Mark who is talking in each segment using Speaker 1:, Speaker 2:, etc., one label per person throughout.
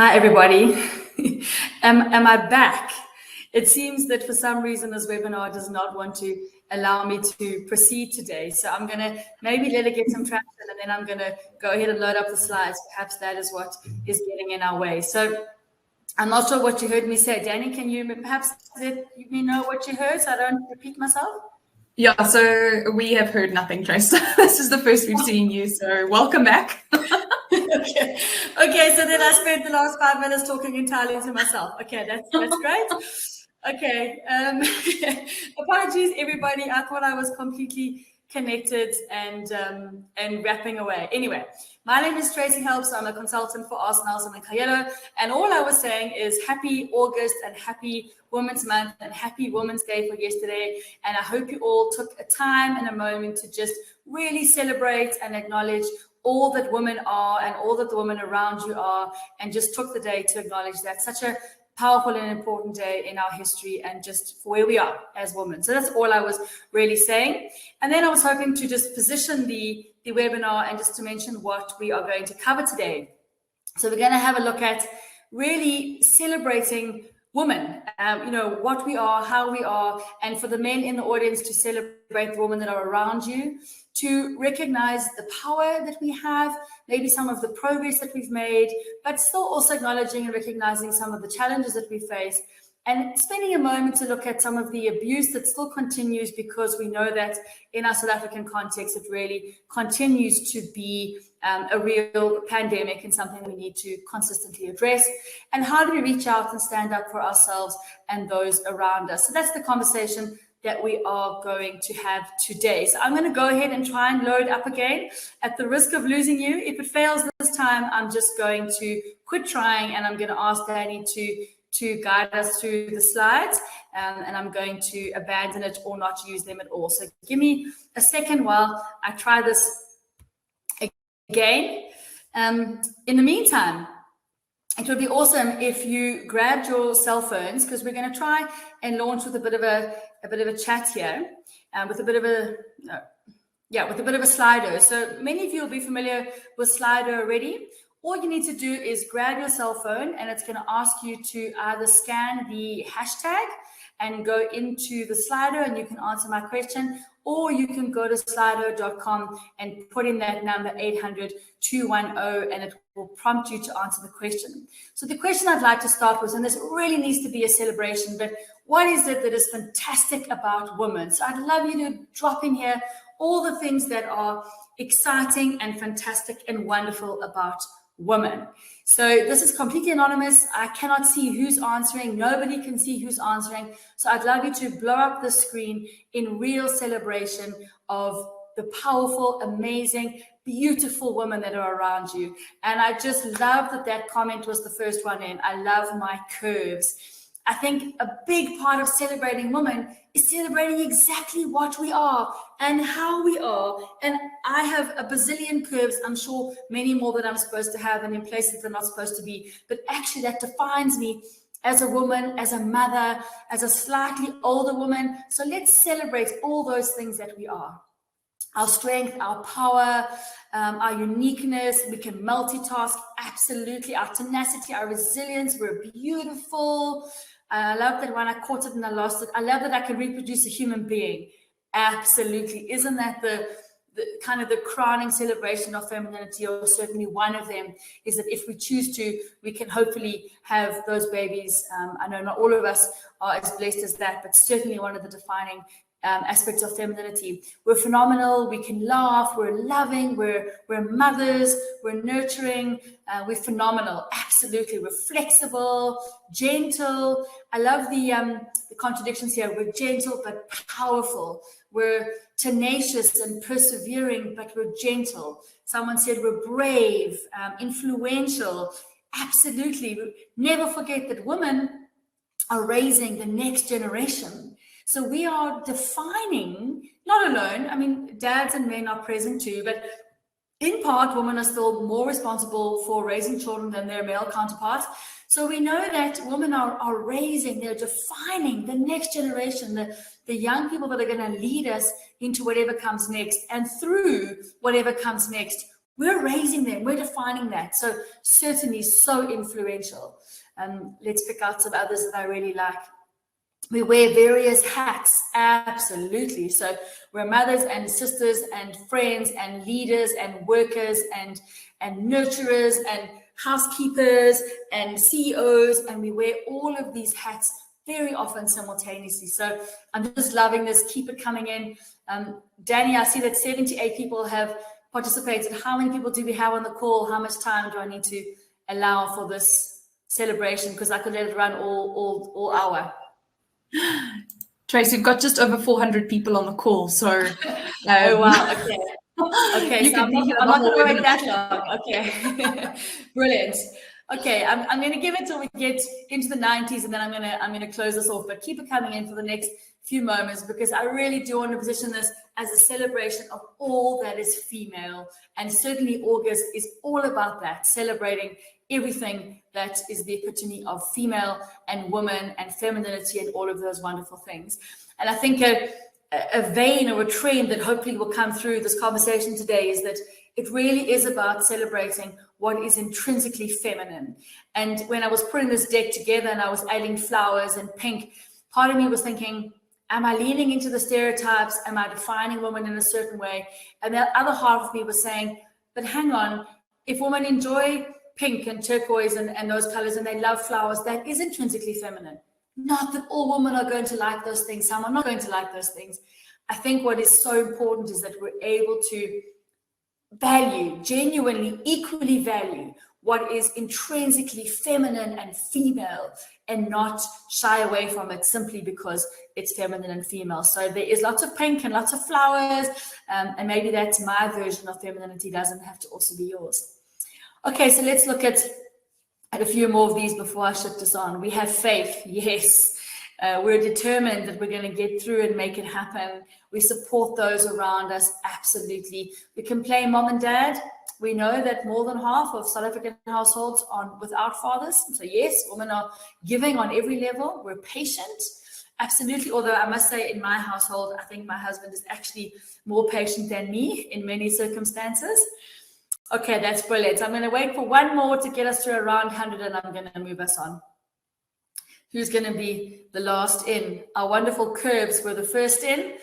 Speaker 1: Hi, everybody. Am I back? It seems that for some reason this webinar does not want to allow me to proceed today. So I'm going to maybe let it get some traction, and then I'm going to go ahead and load up the slides. Perhaps that is what is getting in our way. So I'm not sure what you heard me say. Danny, can you perhaps let me know what you heard so I don't repeat myself?
Speaker 2: Yeah, so we have heard nothing, Trace. This is the first we've seen you, so welcome back.
Speaker 1: Okay, so then I spent the last 5 minutes talking entirely to myself. Okay, that's great. Okay, apologies, everybody. I thought I was completely connected and rapping away. Anyway, my name is Tracy Helps. I'm a consultant for Ask Nelson and Kaelo, and all I was saying is happy August and happy Women's Month and happy Women's Day for yesterday. And I hope you all took a time and a moment to just really celebrate and acknowledge all that women are and all that the women around you are, and just took the day to acknowledge that. Such a powerful and important day in our history and just for where we are as women. So that's all I was really saying. And then I was hoping to just position the webinar and just to mention what we are going to cover today. So we're going to have a look at really celebrating women, what we are, how we are, and for the men in the audience to celebrate the women that are around you, to recognize the power that we have, maybe some of the progress that we've made, but still also acknowledging and recognizing some of the challenges that we face, and spending a moment to look at some of the abuse that still continues, because we know that in our South African context, it really continues to be a real pandemic and something we need to consistently address. And how do we reach out and stand up for ourselves and those around us? So that's the conversation that we are going to have today. So I'm going to go ahead and try and load up again at the risk of losing you. If it fails this time, I'm just going to quit trying, and I'm going to ask Danny to guide us through the slides, and I'm going to abandon it or not use them at all. So give me a second while I try this again. In the meantime, it would be awesome if you grabbed your cell phones, because we're going to try and launch with a bit of a chat here, with a bit of a Slido. So many of you will be familiar with Slido already. All you need to do is grab your cell phone, and it's going to ask you to either scan the hashtag and go into the Slido, and you can answer my question, or you can go to slido.com and put in that number 800-210, and it will prompt you to answer the question. So the question I'd like to start with, and this really needs to be a celebration, but what is it that is fantastic about women? So I'd love you to drop in here all the things that are exciting and fantastic and wonderful about women. So this is completely anonymous. I cannot see who's answering. Nobody can see who's answering. So I'd love you to blow up the screen in real celebration of the powerful, amazing, beautiful women that are around you. And I just love that comment was the first one in. I love my curves. I think a big part of celebrating women is celebrating exactly what we are and how we are. And I have a bazillion curves, I'm sure many more that I'm supposed to have and in places they're not supposed to be. But actually that defines me as a woman, as a mother, as a slightly older woman. So let's celebrate all those things that we are. Our strength, our power, our uniqueness, we can multitask, absolutely. Our tenacity, our resilience, we're beautiful. I love that when I caught it and I lost it. I love that I can reproduce a human being. Absolutely. Isn't that the kind of the crowning celebration of femininity, or certainly one of them, is that if we choose to, we can hopefully have those babies. I know not all of us are as blessed as that, but certainly one of the defining aspects of femininity. We're phenomenal. We can laugh. We're loving. We're mothers. We're nurturing. We're phenomenal. Absolutely. We're flexible, gentle. I love the contradictions here. We're gentle but powerful. We're tenacious and persevering, but we're gentle. Someone said we're brave, influential. Absolutely. Never forget that women are raising the next generation. So we are defining, not alone, I mean, dads and men are present too, but in part, women are still more responsible for raising children than their male counterparts. So we know that women are raising, they're defining the next generation, the young people that are going to lead us into whatever comes next. And through whatever comes next, we're raising them, we're defining that. So certainly so influential. Let's pick out some others that I really like. We wear various hats, absolutely. So we're mothers and sisters and friends and leaders and workers and nurturers and housekeepers and CEOs, and we wear all of these hats very often simultaneously. So I'm just loving this. Keep it coming in. Danny, I see that 78 people have participated. How many people do we have on the call? How much time do I need to allow for this celebration? Because I could let it run all hour.
Speaker 2: Tracy, we've got just over 400 people on the call, so
Speaker 1: oh wow, okay, so I'm not going to wait that long. Okay. Brilliant. Okay, I'm going to give it till we get into the 90s, and then I'm going to close this off, but keep it coming in for the next few moments, because I really do want to position this as a celebration of all that is female, and certainly August is all about that, celebrating everything that is the epitome of female and woman and femininity and all of those wonderful things. And I think a vein or a trend that hopefully will come through this conversation today is that it really is about celebrating what is intrinsically feminine. And when I was putting this deck together and I was adding flowers and pink, part of me was thinking, am I leaning into the stereotypes? Am I defining women in a certain way? And the other half of me was saying, but hang on, if women enjoy pink and turquoise and those colors and they love flowers, that is intrinsically feminine. Not that all women are going to like those things. Some are not going to like those things. I think what is so important is that we're able to value, genuinely, equally value what is intrinsically feminine and female, and not shy away from it simply because it's feminine and female. So there is lots of pink and lots of flowers, and maybe that's my version of femininity, doesn't have to also be yours. Okay, so let's look at a few more of these before I shift us on. We have faith, yes. We're determined that we're going to get through and make it happen. We support those around us, absolutely. We can play mom and dad. We know that more than half of South African households are without fathers. So yes, women are giving on every level. We're patient, absolutely. Although I must say in my household, I think my husband is actually more patient than me in many circumstances. Okay, that's brilliant. I'm going to wait for one more to get us to around 100, and I'm going to move us on. Who's going to be the last in? Our wonderful curves were the first in,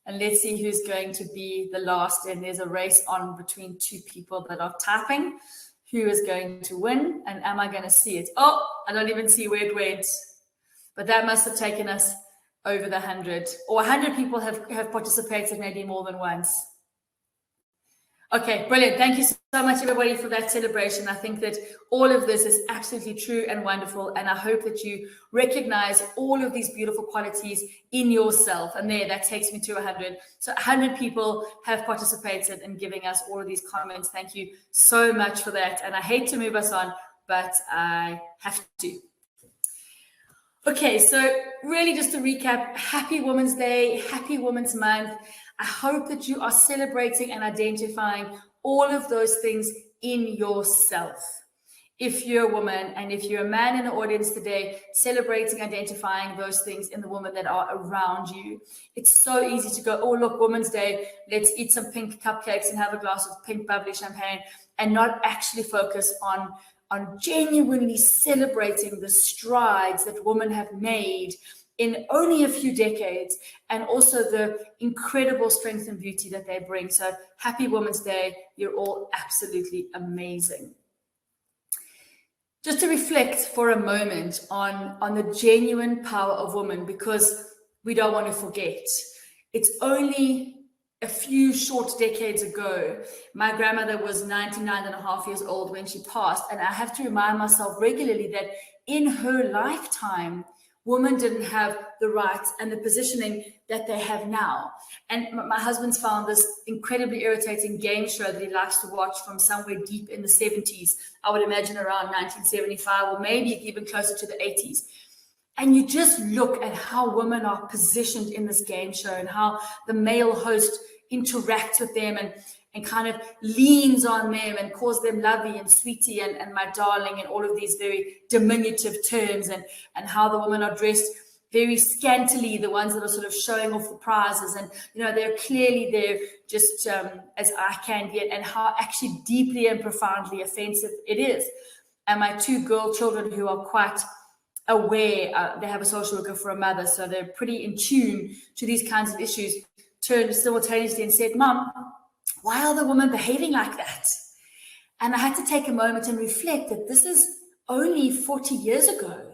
Speaker 1: and let's see who's going to be the last in. There's a race on between two people that are tapping. Who is going to win, and am I going to see it? Oh, I don't even see where it went, but that must have taken us over the 100, or 100 people have participated maybe more than once. Okay, brilliant. Thank you so much, everybody, for that celebration. I think that all of this is absolutely true and wonderful, and I hope that you recognize all of these beautiful qualities in yourself. And that takes me to 100. So 100 people have participated in giving us all of these comments. Thank you so much for that. And I hate to move us on, but I have to. Okay, so really just to recap, happy Women's Day, happy Women's Month. I hope that you are celebrating and identifying all of those things in yourself. If you're a woman, and if you're a man in the audience today, celebrating, identifying those things in the women that are around you. It's so easy to go, oh, look, Women's Day, let's eat some pink cupcakes and have a glass of pink bubbly champagne, and not actually focus on genuinely celebrating the strides that women have made in only a few decades, and also the incredible strength and beauty that they bring. So happy Women's Day. You're all absolutely amazing. Just to reflect for a moment on the genuine power of women, because we don't want to forget. It's only a few short decades ago, my grandmother was 99 and a half years old when she passed. And I have to remind myself regularly that in her lifetime, women didn't have the rights and the positioning that they have now. And my husband's found this incredibly irritating game show that he likes to watch from somewhere deep in the 70s. I would imagine around 1975, or maybe even closer to the 80s. And you just look at how women are positioned in this game show, and how the male host interacts with them and kind of leans on them and calls them lovey and sweetie and my darling, and all of these very diminutive terms, and how the women are dressed very scantily the ones that are sort of showing off the prizes, and they're clearly there just as eye candy, and how actually deeply and profoundly offensive it is. And my 2 girl children, who are quite aware, they have a social worker for a mother, so they're pretty in tune to these kinds of issues, turned simultaneously and said, "Mom, why are the women behaving like that?" And I had to take a moment and reflect that this is only 40 years ago.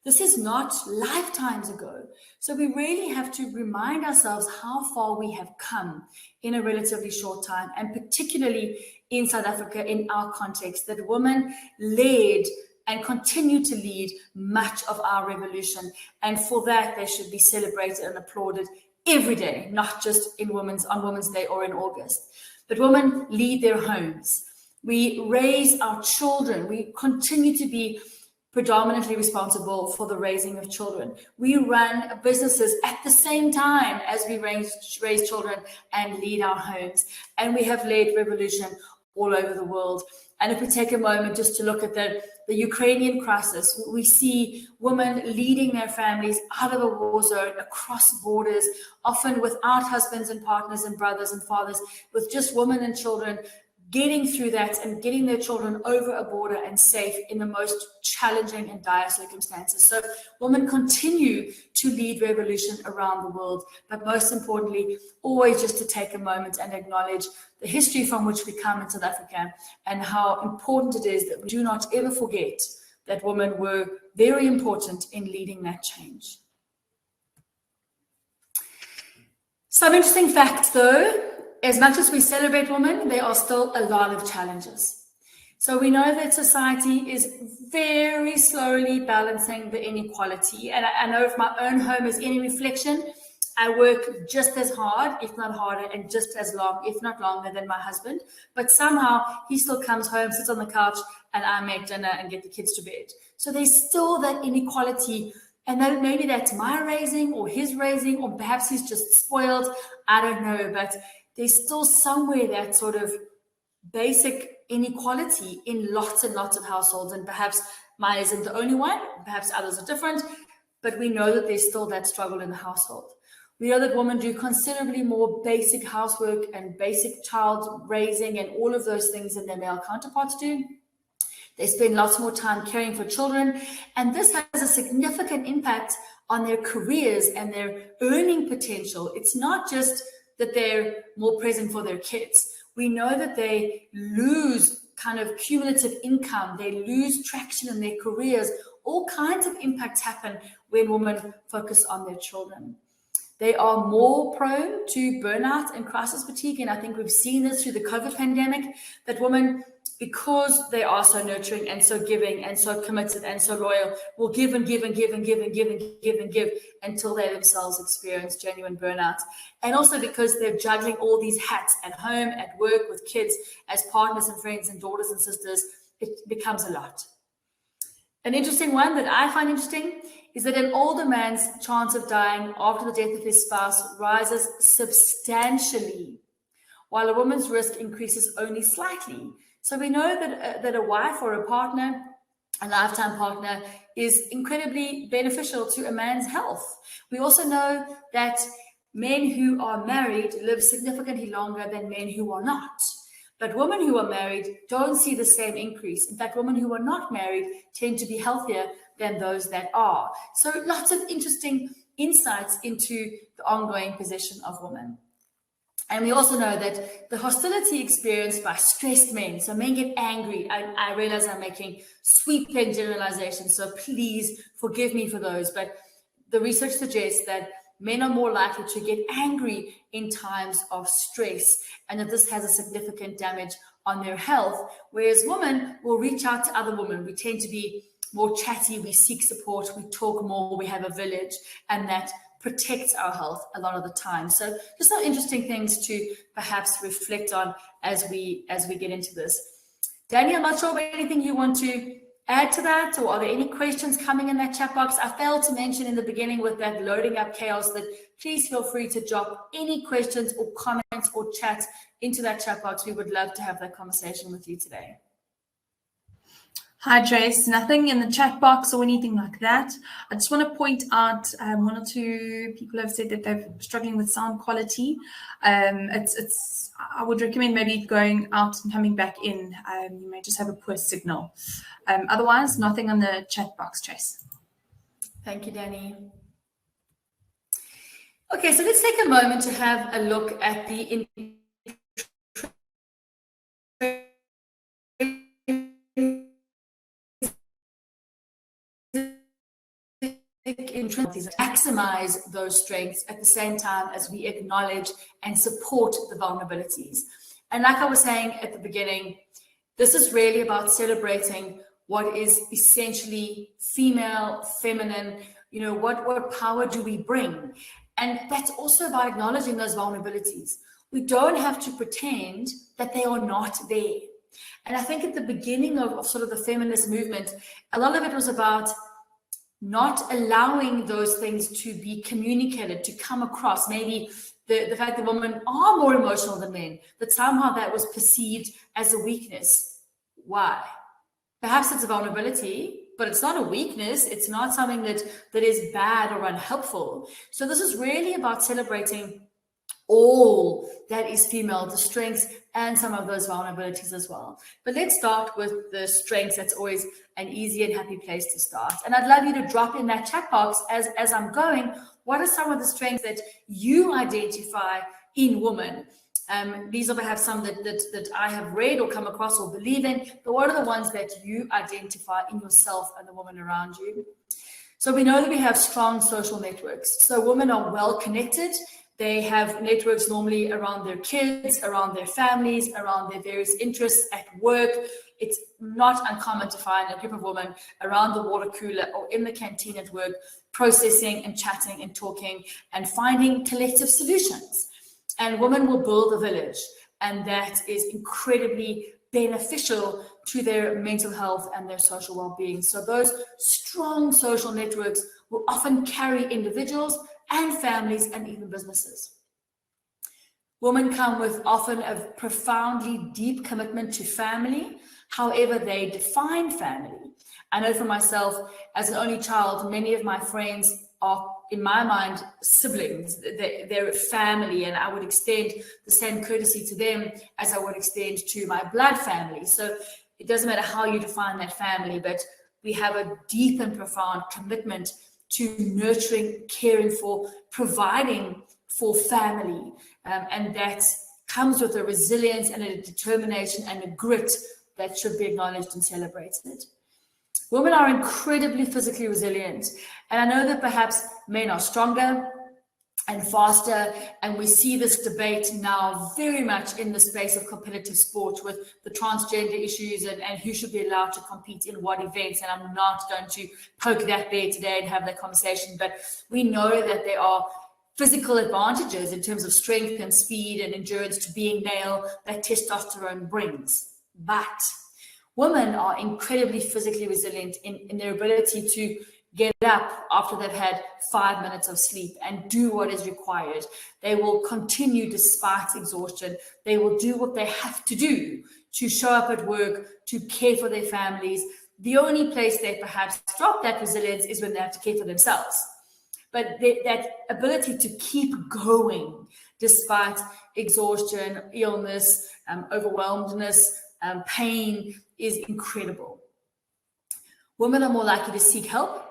Speaker 1: This is not lifetimes ago. So we really have to remind ourselves how far we have come in a relatively short time, and particularly in South Africa, in our context, that women led and continue to lead much of our revolution. And for that, they should be celebrated and applauded every day, not just on Women's Day or in August. But women lead their homes. We raise our children. We continue to be predominantly responsible for the raising of children. We run businesses at the same time as we raise children and lead our homes. And we have led revolution all over the world. And if we take a moment just to look at the Ukrainian crisis, we see women leading their families out of a war zone, across borders, often without husbands and partners and brothers and fathers, with just women and children, getting through that and getting their children over a border and safe in the most challenging and dire circumstances. So women continue to lead revolution around the world, but most importantly, always just to take a moment and acknowledge the history from which we come in South Africa, and how important it is that we do not ever forget that women were very important in leading that change. Some interesting facts though. As much as we celebrate women, there are still a lot of challenges. So we know that society is very slowly balancing the inequality. And I know if my own home is any reflection, I work just as hard, if not harder, and just as long, if not longer, than my husband. But somehow he still comes home, sits on the couch, and I make dinner and get the kids to bed. So there's still that inequality. And then maybe that's my raising or his raising, or perhaps he's just spoiled. I don't know. But there's still somewhere that sort of basic inequality in lots and lots of households. And perhaps mine isn't the only one. Perhaps others are different. But we know that there's still that struggle in the household. We know that women do considerably more basic housework and basic child raising and all of those things than their male counterparts do. They spend lots more time caring for children. And this has a significant impact on their careers and their earning potential. It's not just that they're more present for their kids. We know that they lose kind of cumulative income. They lose traction in their careers. All kinds of impacts happen when women focus on their children. They are more prone to burnout and crisis fatigue. And I think we've seen this through the COVID pandemic, that women, because they are so nurturing and so giving and so committed and so loyal, will give and give and give and give and give and give and give until they themselves experience genuine burnout. And also because they're juggling all these hats at home, at work, with kids, as partners and friends and daughters and sisters, it becomes a lot. An interesting one that I find interesting is that an older man's chance of dying after the death of his spouse rises substantially, while a woman's risk increases only slightly. So we know that a wife or a partner, a lifetime partner, is incredibly beneficial to a man's health. We also know that men who are married live significantly longer than men who are not. But women who are married don't see the same increase. In fact, women who are not married tend to be healthier than those that are. So lots of interesting insights into the ongoing position of women. And we also know that the hostility experienced by stressed men, so men get angry. I realize I'm making sweeping generalizations, so please forgive me for those. But the research suggests that men are more likely to get angry in times of stress, and that this has a significant damage on their health, whereas women will reach out to other women. We tend to be more chatty, we seek support, we talk more, we have a village, and that protects our health a lot of the time. So just some interesting things to perhaps reflect on as we get into this. Danny, I'm not sure about anything you want to add to that, or are there any questions coming in that chat box? I failed to mention in the beginning with that loading up chaos that please feel free to drop any questions or comments or chat into that chat box. We would love to have that conversation with you today.
Speaker 2: Hi, Trace. Nothing in the chat box or anything like that. I just want to point out one or two people have said that they're struggling with sound quality. I would recommend maybe going out and coming back in. You may just have a poor signal. Otherwise, nothing on the chat box, Trace.
Speaker 1: Thank you, Danny. Okay, so let's take a moment to have a look at the maximize those strengths at the same time as we acknowledge and support the vulnerabilities. And like I was saying at the beginning, this is really about celebrating what is essentially female, feminine, what power do we bring? And that's also about acknowledging those vulnerabilities. We don't have to pretend that they are not there. And I think at the beginning of sort of the feminist movement, a lot of it was about not allowing those things to be communicated, to come across. Maybe the fact that women are more emotional than men, that somehow that was perceived as a weakness. Why? Perhaps it's a vulnerability, but it's not a weakness. It's not something that is bad or unhelpful. So this is really about celebrating all that is female, the strengths and some of those vulnerabilities as well. But let's start with the strengths. That's always an easy and happy place to start. And I'd love you to drop in that chat box as I'm going. What are some of the strengths that you identify in women? These are perhaps some that I have read or come across or believe in, but what are the ones that you identify in yourself and the women around you? So we know that we have strong social networks. So women are well connected. They have networks normally around their kids, around their families, around their various interests at work. It's not uncommon to find a group of women around the water cooler or in the canteen at work, processing and chatting and talking and finding collective solutions. And women will build a village, and that is incredibly beneficial to their mental health and their social well-being. So those strong social networks will often carry individuals and families and even businesses. Women come with often a profoundly deep commitment to family, however they define family. I know for myself, as an only child, many of my friends are, in my mind, siblings. They're family, and I would extend the same courtesy to them as I would extend to my blood family. So it doesn't matter how you define that family, but we have a deep and profound commitment to nurturing, caring for, providing for family. And that comes with a resilience and a determination and a grit that should be acknowledged and celebrated. Women are incredibly physically resilient. And I know that perhaps men are stronger and faster, and we see this debate now very much in the space of competitive sport with the transgender issues and who should be allowed to compete in what events. And I'm not going to poke that bear today and have that conversation, but we know that there are physical advantages in terms of strength and speed and endurance to being male that testosterone brings. But women are incredibly physically resilient in their ability to get up after they've had 5 minutes of sleep and do what is required. They will continue despite exhaustion. They will do what they have to do to show up at work, to care for their families. The only place they perhaps drop that resilience is when they have to care for themselves. But that ability to keep going despite exhaustion, illness, overwhelmedness, pain is incredible. Women are more likely to seek help.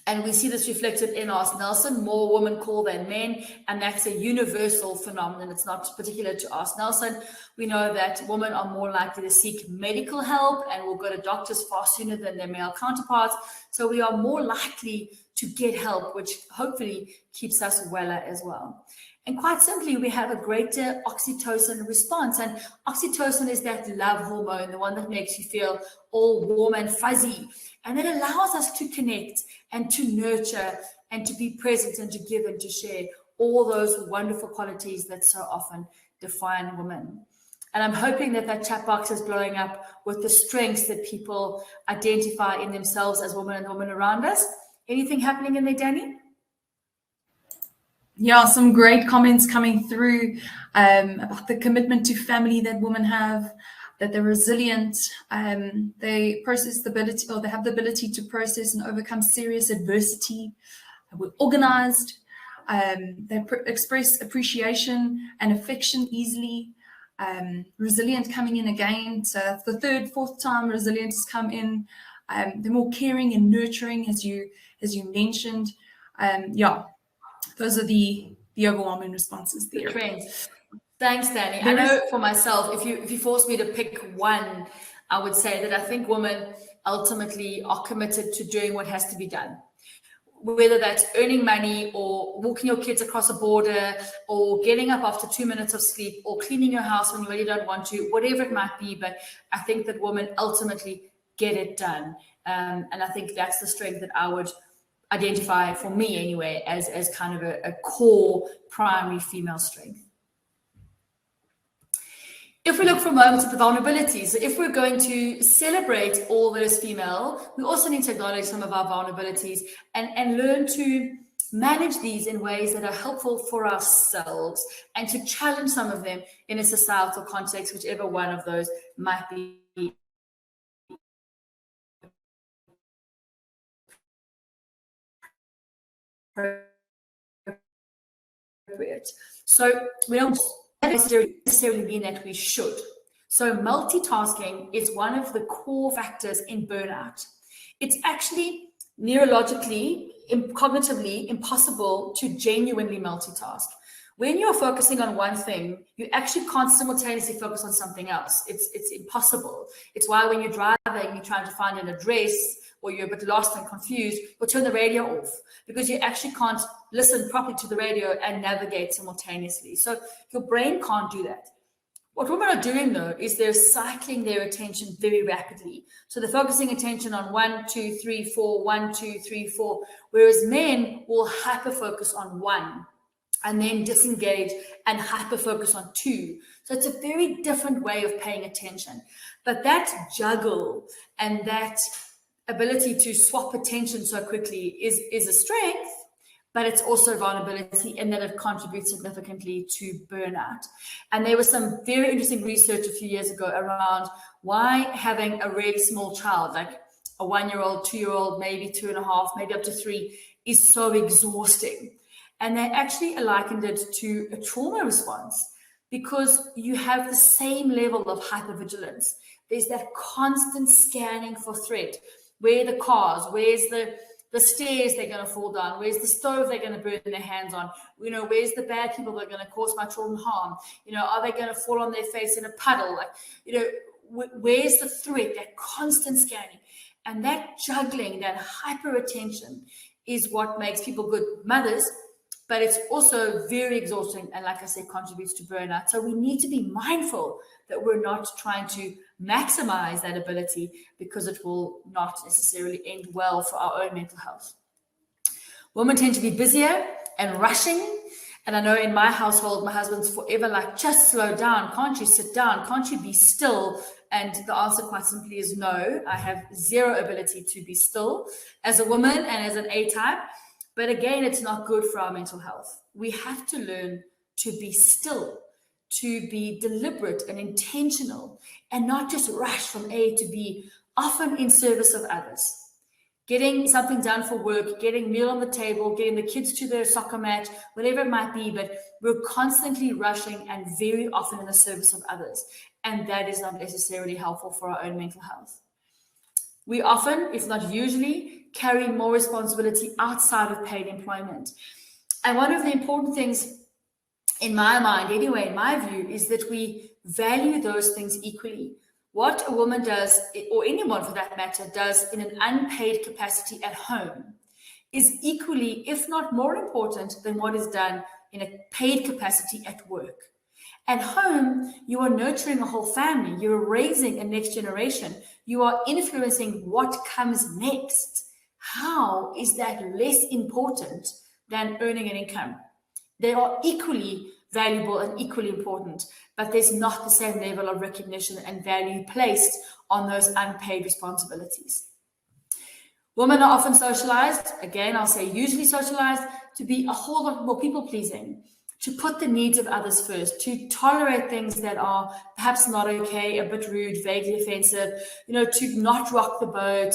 Speaker 1: And we see this reflected in Ask Nelson, more women call than men, and that's a universal phenomenon. It's not particular to Ask Nelson. We know that women are more likely to seek medical help and will go to doctors far sooner than their male counterparts. So we are more likely to get help, which hopefully keeps us weller as well. And quite simply, we have a greater oxytocin response. And oxytocin is that love hormone, the one that makes you feel all warm and fuzzy. And it allows us to connect and to nurture and to be present and to give and to share all those wonderful qualities that so often define women. And I'm hoping that that chat box is blowing up with the strengths that people identify in themselves as women and women around us. Anything happening in there, Danny?
Speaker 2: Yeah, some great comments coming through about the commitment to family that women have. that they're resilient, they have the ability to process and overcome serious adversity. We're organized, they express appreciation and affection easily. Resilient coming in again, so that's the third, fourth time resilient has come in. They're more caring and nurturing, as you mentioned. Those are the overwhelming responses there.
Speaker 1: The trends. Thanks, Danny. I know for myself, if you force me to pick one, I would say that I think women ultimately are committed to doing what has to be done. Whether that's earning money or walking your kids across a border or getting up after 2 minutes of sleep or cleaning your house when you really don't want to, whatever it might be. But I think that women ultimately get it done. And I think that's the strength that I would identify, for me anyway, as kind of a core primary female strength. If we look for moments at the vulnerabilities, if we're going to celebrate all that is female, we also need to acknowledge some of our vulnerabilities and learn to manage these in ways that are helpful for ourselves and to challenge some of them in a societal context, whichever one of those might be. So we don't necessarily mean that we should. So multitasking is one of the core factors in burnout. It's actually neurologically, cognitively impossible to genuinely multitask. When you're focusing on one thing, you actually can't simultaneously focus on something else. It's impossible. It's why when you're driving, you're trying to find an address, or you're a bit lost and confused, you'll turn the radio off because you actually can't listen properly to the radio and navigate simultaneously. So your brain can't do that. What women are doing, though, is they're cycling their attention very rapidly. So they're focusing attention on 1, 2, 3, 4, 1, 2, 3, 4, whereas men will hyper-focus on 1 and then disengage and hyper-focus on 2. So it's a very different way of paying attention. But that juggle and that ability to swap attention so quickly is a strength, but it's also vulnerability in that it contributes significantly to burnout. And there was some very interesting research a few years ago around why having a really small child, like a 1-year-old, 2-year-old, maybe 2.5, maybe up to 3, is so exhausting. And they actually likened it to a trauma response because you have the same level of hypervigilance. There's that constant scanning for threat. Where are the cars? Where's the stairs they're going to fall down? Where's the stove they're going to burn their hands on? Where's the bad people that are going to cause my children harm? Are they going to fall on their face in a puddle? Where's the threat? That constant scanning. And that juggling, that hyper attention is what makes people good mothers, but it's also very exhausting and, like I said, contributes to burnout. So we need to be mindful that we're not trying to maximize that ability because it will not necessarily end well for our own mental health. Women tend to be busier and rushing. And I know in my household, my husband's forever like, just slow down. Can't you sit down? Can't you be still? And the answer quite simply is no. I have zero ability to be still as a woman and as an A-type. But again, it's not good for our mental health. We have to learn to be still, to be deliberate and intentional, and not just rush from A to B, often in service of others. Getting something done for work, getting meal on the table, getting the kids to their soccer match, whatever it might be, but we're constantly rushing and very often in the service of others. And that is not necessarily helpful for our own mental health. We often, if not usually, carry more responsibility outside of paid employment. And one of the important things in my mind, anyway, in my view, is that we value those things equally. What a woman does, or anyone for that matter, does in an unpaid capacity at home is equally, if not more important than what is done in a paid capacity at work. At home, you are nurturing a whole family. You're raising a next generation. You are influencing what comes next. How is that less important than earning an income? They are equally valuable and equally important, but there's not the same level of recognition and value placed on those unpaid responsibilities. Women are often socialized, again, I'll say usually socialized, to be a whole lot more people-pleasing, to put the needs of others first, to tolerate things that are perhaps not okay, a bit rude, vaguely offensive, to not rock the boat,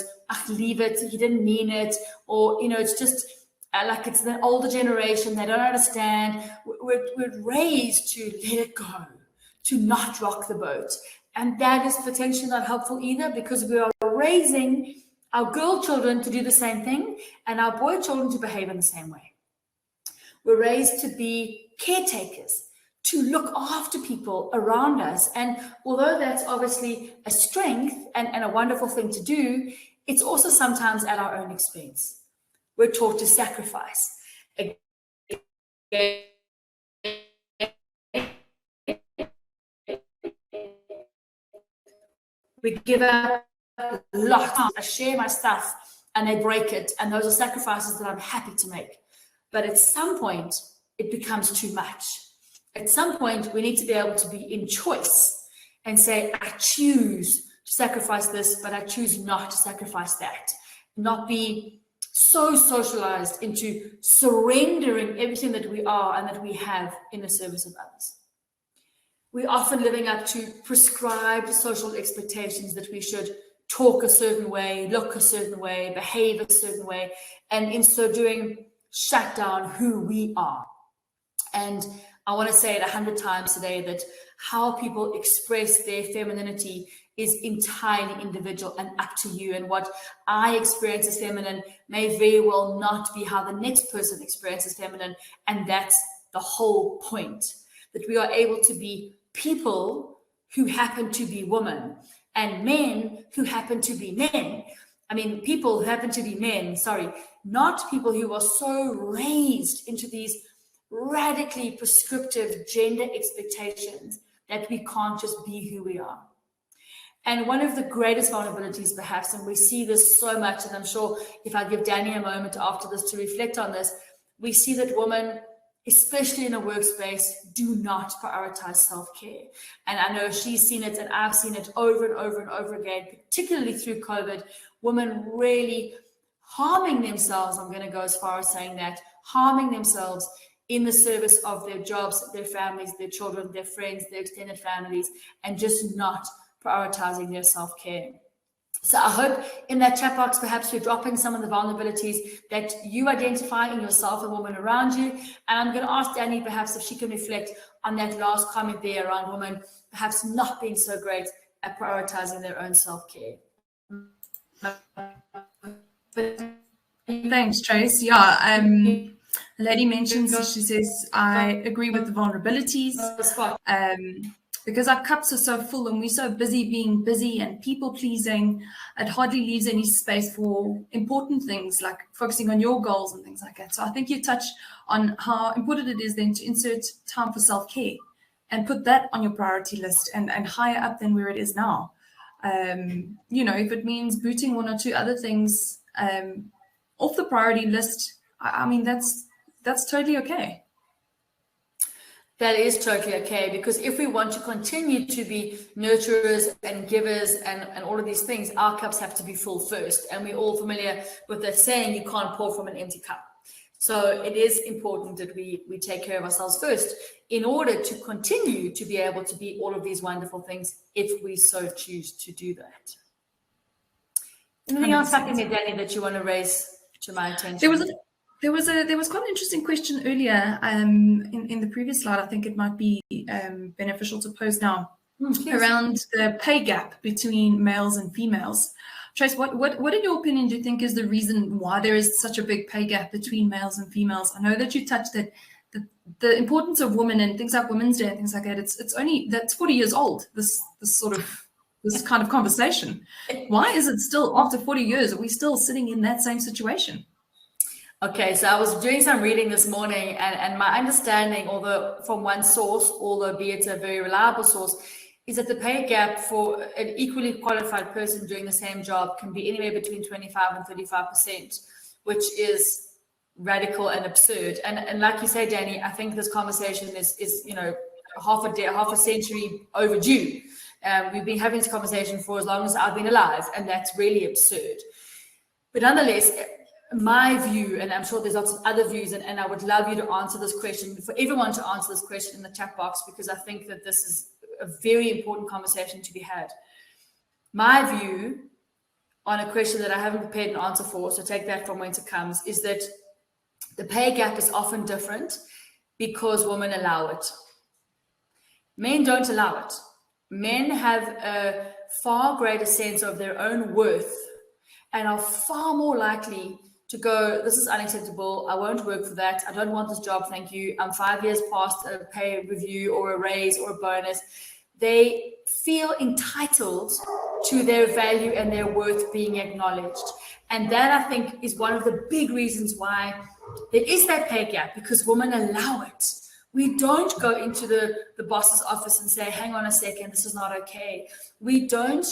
Speaker 1: leave it, he didn't mean it, or, it's just like it's the older generation, they don't understand. We're raised to let it go, to not rock the boat. And that is potentially not helpful either, because we are raising our girl children to do the same thing and our boy children to behave in the same way. We're raised to be caretakers, to look after people around us. And although that's obviously a strength and a wonderful thing to do, it's also sometimes at our own expense. We're taught to sacrifice. We give up a lot. I share my stuff and they break it. And those are sacrifices that I'm happy to make. But at some point, it becomes too much. At some point, we need to be able to be in choice and say, I choose to sacrifice this, but I choose not to sacrifice that. Not be so socialized into surrendering everything that we are and that we have in the service of others. We're often living up to prescribed social expectations that we should talk a certain way, look a certain way, behave a certain way, and in so doing, shut down who we are. And I want to say it 100 times today that how people express their femininity is entirely individual and up to you. And what I experience as feminine may very well not be how the next person experiences feminine. And that's the whole point, that we are able to be people who happen to be women and men who happen to be men. I mean, people who happen to be men, not people who are so raised into these radically prescriptive gender expectations that we can't just be who we are. And one of the greatest vulnerabilities, perhaps, and we see this so much, and I'm sure if I give Danny a moment after this to reflect on this, we see that women, especially in a workspace, do not prioritize self-care. And I know she's seen it and I've seen it over and over and over again, particularly through COVID, women really harming themselves, I'm going to go as far as saying that, harming themselves in the service of their jobs, their families, their children, their friends, their extended families, and just not prioritizing their self-care. So I hope in that chat box, perhaps you're dropping some of the vulnerabilities that you identify in yourself and women around you. And I'm going to ask Danny perhaps if she can reflect on that last comment there around women perhaps not being so great at prioritizing their own self-care.
Speaker 2: Thanks, Trace. Yeah, the lady mentions, she says, I agree with the vulnerabilities. Because our cups are so full and we're so busy being busy and people pleasing, it hardly leaves any space for important things like focusing on your goals and things like that. So I think you touch on how important it is then to insert time for self-care and put that on your priority list and higher up than where it is now. If it means booting one or two other things off the priority list, I mean, that's totally okay.
Speaker 1: That is totally okay, because if we want to continue to be nurturers and givers and all of these things, our cups have to be full first. And we're all familiar with that saying, you can't pour from an empty cup. So it is important that we take care of ourselves first in order to continue to be able to be all of these wonderful things if we so choose to do that. Anything 100%. Else happening there, Danny, that you want to raise to my attention?
Speaker 2: There was quite an interesting question earlier in the previous slide. I think it might be beneficial to pose now around the pay gap between males and females. Trace, what in your opinion do you think is the reason why there is such a big pay gap between males and females? I know that you touched that the importance of women and things like Women's Day and things like that. That's 40 years old. This kind of conversation. Why is it still after 40 years? Are we still sitting in that same situation?
Speaker 1: Okay, so I was doing some reading this morning, and my understanding, although from one source, although be it a very reliable source, is that the pay gap for an equally qualified person doing the same job can be anywhere between 25 and 35%, which is radical and absurd. And like you say, Danny, I think this conversation is half a century overdue. We've been having this conversation for as long as I've been alive, and that's really absurd. But nonetheless, my view, and I'm sure there's lots of other views, and I would love you to answer this question, for everyone to answer this question in the chat box, because I think that this is a very important conversation to be had. My view on a question that I haven't prepared an answer for, so take that from whence it comes, is that the pay gap is often different because women allow it. Men don't allow it. Men have a far greater sense of their own worth and are far more likely to go, this is unacceptable, I won't work for that, I don't want this job, thank you, I'm 5 years past a pay review or a raise or a bonus. They feel entitled to their value and their worth being acknowledged. And that, I think, is one of the big reasons why there is that pay gap, because women allow it. We don't go into the boss's office and say, hang on a second, this is not okay. We don't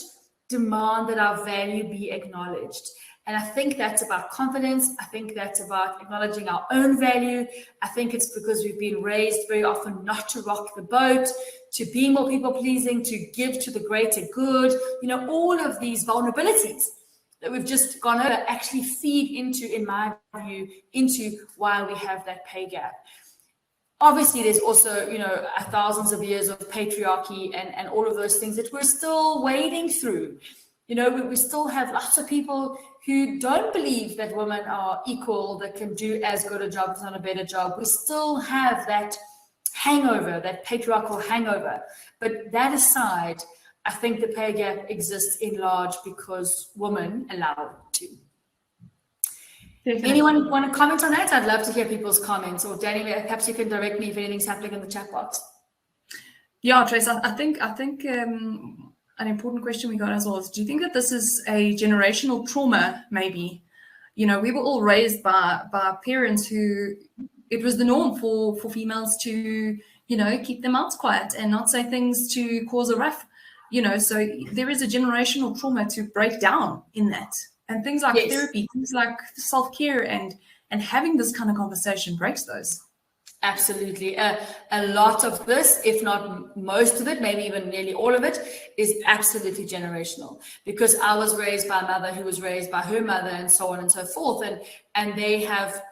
Speaker 1: demand that our value be acknowledged. And I think that's about confidence. I think that's about acknowledging our own value. I think it's because we've been raised very often not to rock the boat, to be more people-pleasing, to give to the greater good. You know, all of these vulnerabilities that we've just gone over actually feed into, in my view, into why we have that pay gap. Obviously, there's also, you know, thousands of years of patriarchy and all of those things that we're still wading through. You know, we still have lots of people who don't believe that women are equal, that can do as good a job, if not a better job. We still have that hangover, that patriarchal hangover. But that aside, I think the pay gap exists in large because women allow it to. Definitely. Anyone want to comment on that? I'd love to hear people's comments. Or Daniela, perhaps you can direct me if anything's happening in the chat box.
Speaker 2: Yeah, Trace, I think an important question we got as well is, do you think that this is a generational trauma, maybe? You know, we were all raised by parents who, it was the norm for females to, you know, keep their mouths quiet and not say things to cause a ruff, you know, so there is a generational trauma to break down in that. And things like therapy, things like self-care and having this kind of conversation breaks those.
Speaker 1: Absolutely. A lot of this, if not most of it, maybe even nearly all of it, is absolutely generational. Because I was raised by a mother who was raised by her mother and so on and so forth. And they have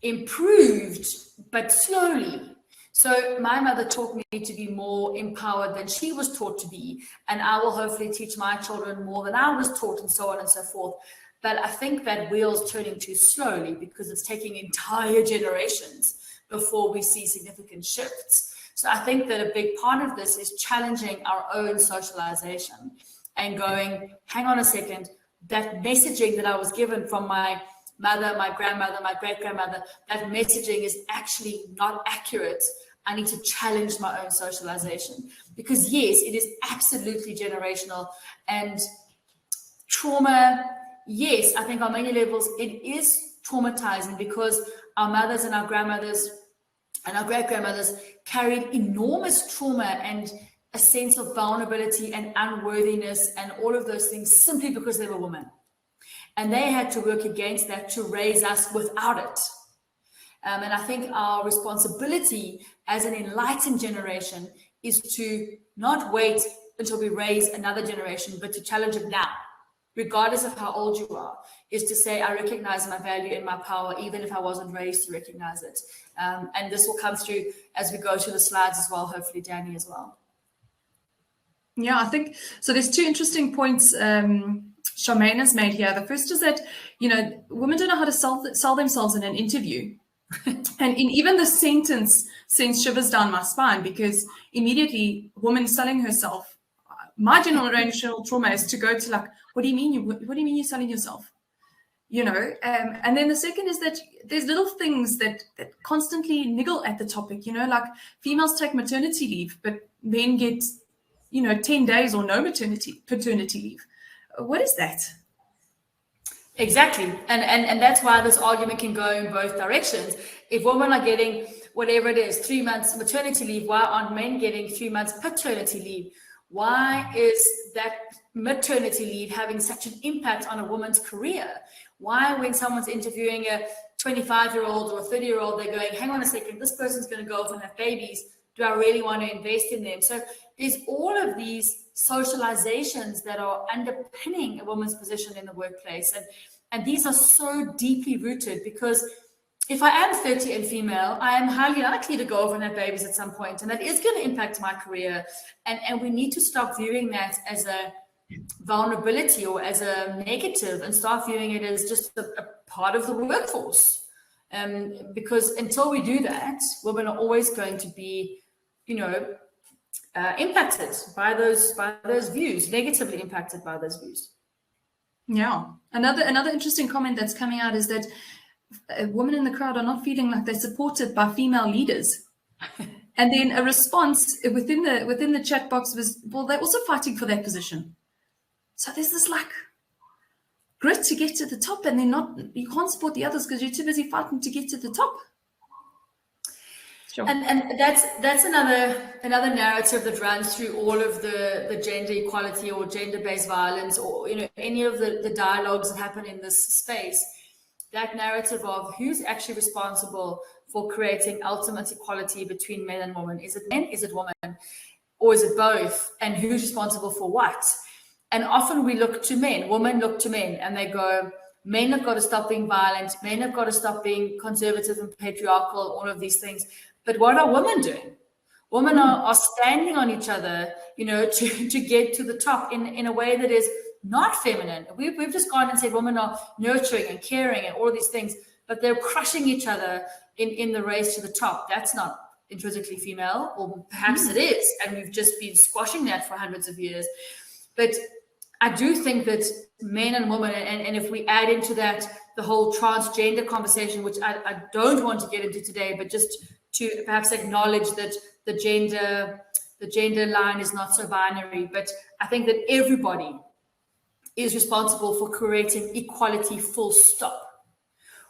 Speaker 1: improved, but slowly. So my mother taught me to be more empowered than she was taught to be. And I will hopefully teach my children more than I was taught, and so on and so forth. But I think that wheel's turning too slowly because it's taking entire generations before we see significant shifts. So I think that a big part of this is challenging our own socialization and going, hang on a second, that messaging that I was given from my mother, my grandmother, my great-grandmother, that messaging is actually not accurate. I need to challenge my own socialization. Because yes, it is absolutely generational. And trauma, yes, I think on many levels, it is traumatizing because our mothers and our grandmothers and our great-grandmothers carried enormous trauma and a sense of vulnerability and unworthiness and all of those things simply because they were women. And they had to work against that to raise us without it. And I think our responsibility as an enlightened generation is to not wait until we raise another generation, but to challenge it now, regardless of how old you are, is to say, I recognize my value and my power, even if I wasn't raised to recognize it. And this will come through as we go through the slides as well, hopefully Danny as well.
Speaker 2: Yeah, I think, so there's two interesting points Charmaine has made here. The first is that, you know, women don't know how to sell themselves in an interview. And in even the sentence sends shivers down my spine because immediately woman selling herself, my generational trauma is to go to like, what do you mean you're selling yourself? You know, and then the second is that there's little things that constantly niggle at the topic, you know, like females take maternity leave, but men get, you know, 10 days or no paternity leave. What is that?
Speaker 1: Exactly. And that's why this argument can go in both directions. If women are getting whatever it is, 3 months maternity leave, why aren't men getting 3 months paternity leave? Why is that maternity leave having such an impact on a woman's career? Why, when someone's interviewing a 25-year-old or a 30-year-old, they're going, hang on a second, this person's going to go off and have babies. Do I really want to invest in them? So there's all of these socializations that are underpinning a woman's position in the workplace. And these are so deeply rooted, because if I am 30 and female, I am highly likely to go over and have babies at some point, and that is going to impact my career. And we need to stop viewing that as a vulnerability or as a negative, and start viewing it as just a part of the workforce. Because until we do that, women are always going to be, impacted by those views, negatively impacted by those views.
Speaker 2: Yeah. Another interesting comment that's coming out is that women in the crowd are not feeling like they're supported by female leaders. And then a response within the chat box was, well, they're also fighting for their position. So there's this like grit to get to the top, and you can't support the others because you're too busy fighting to get to the top. Sure.
Speaker 1: And that's another narrative that runs through all of the gender equality or gender-based violence, or any of the dialogues that happen in this space. That narrative of who's actually responsible for creating ultimate equality between men and women. Is it men? Is it women? Or is it both? And who's responsible for what? And often we look to men, women look to men, and they go, men have got to stop being violent, men have got to stop being conservative and patriarchal, all of these things. But what are women doing? Women are standing on each other, to get to the top in a way that is not feminine. We've just gone and said women are nurturing and caring and all of these things, but they're crushing each other in the race to the top. That's not intrinsically female, or perhaps it is, and we've just been squashing that for hundreds of years. But I do think that men and women, and if we add into that the whole transgender conversation, which I don't want to get into today, but just to perhaps acknowledge that the gender line is not so binary, but I think that everybody is responsible for creating equality, full stop.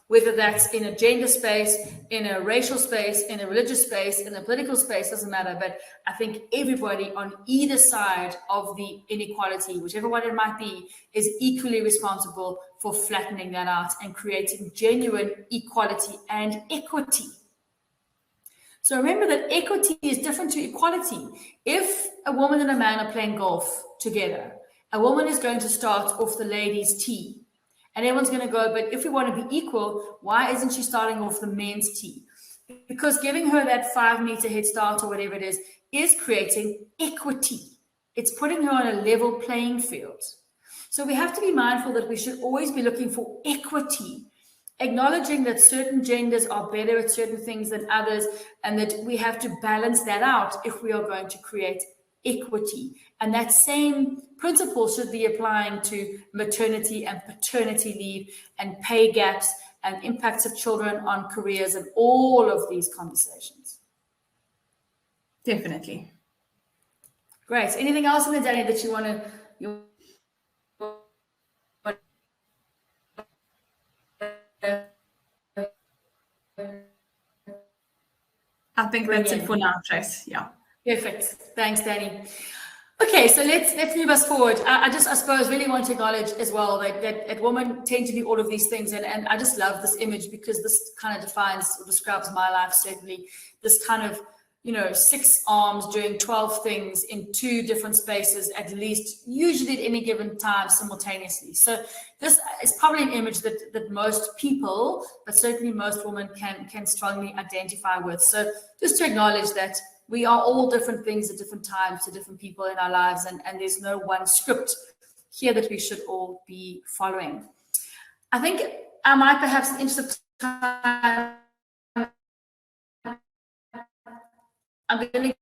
Speaker 1: Whether that's in a gender space, in a racial space, in a religious space, in a political space, doesn't matter. But I think everybody on either side of the inequality, whichever one it might be, is equally responsible for flattening that out and creating genuine equality and equity. So remember that equity is different to equality. If a woman and a man are playing golf together, a woman is going to start off the ladies' tee. And everyone's going to go, but if we want to be equal, why isn't she starting off the men's tee? Because giving her that 5-meter head start or whatever it is creating equity. It's putting her on a level playing field. So we have to be mindful that we should always be looking for equity, acknowledging that certain genders are better at certain things than others, and that we have to balance that out if we are going to create equity. And that same principle should be applying to maternity and paternity leave and pay gaps and impacts of children on careers and all of these conversations.
Speaker 2: Definitely.
Speaker 1: Great. Anything else in the Danny that you want to
Speaker 2: I think that's it for now, Trace. Yeah.
Speaker 1: Perfect. Thanks, Danny. Okay, so let's move us forward. I suppose really want to acknowledge as well that women tend to be all of these things, and I just love this image because this kind of defines or describes my life, certainly. This kind of 6 arms doing 12 things in 2 different spaces, at least, usually at any given time simultaneously. So this is probably an image that most people, but certainly most women can strongly identify with. So just to acknowledge that we are all different things at different times to different people in our lives, and there's no one script here that we should all be following. I think I might perhaps, in the interest of time, I'm going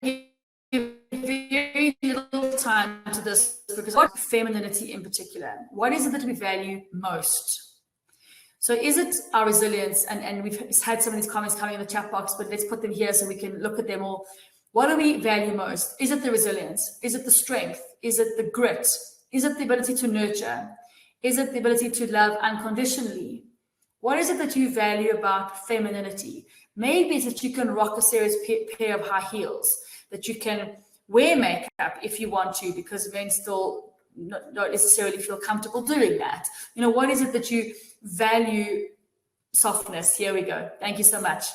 Speaker 1: to give very little time to this, because what femininity in particular, what is it that we value most? So is it our resilience? And we've had some of these comments coming in the chat box, but let's put them here so we can look at them all. What do we value most? Is it the resilience? Is it the strength? Is it the grit? Is it the ability to nurture? Is it the ability to love unconditionally? What is it that you value about femininity? Maybe it's that you can rock a serious pair of high heels, that you can wear makeup if you want to, because men still don't necessarily feel comfortable doing that. What is it that you value? Softness. Here we go. Thank you so much.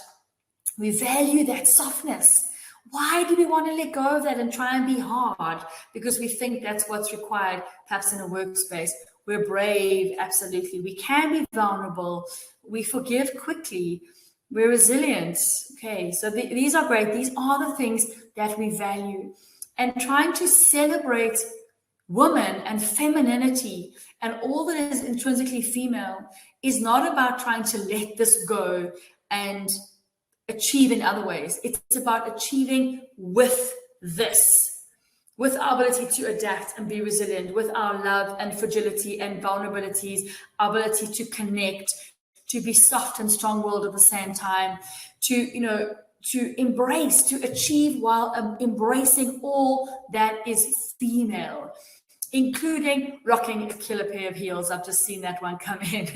Speaker 1: We value that softness. Why do we want to let go of that and try and be hard? Because we think that's what's required, perhaps in a workspace, We're brave, absolutely. We can be vulnerable. We forgive quickly. We're resilient. Okay, so these are great. These are the things that we value. And trying to celebrate woman and femininity and all that is intrinsically female is not about trying to let this go and achieve in other ways. It's about achieving with this, with our ability to adapt and be resilient, with our love and fragility and vulnerabilities, our ability to connect, to be soft and strong-willed at the same time, to embrace, to achieve while embracing all that is female, including rocking a killer pair of heels. I've just seen that one come in.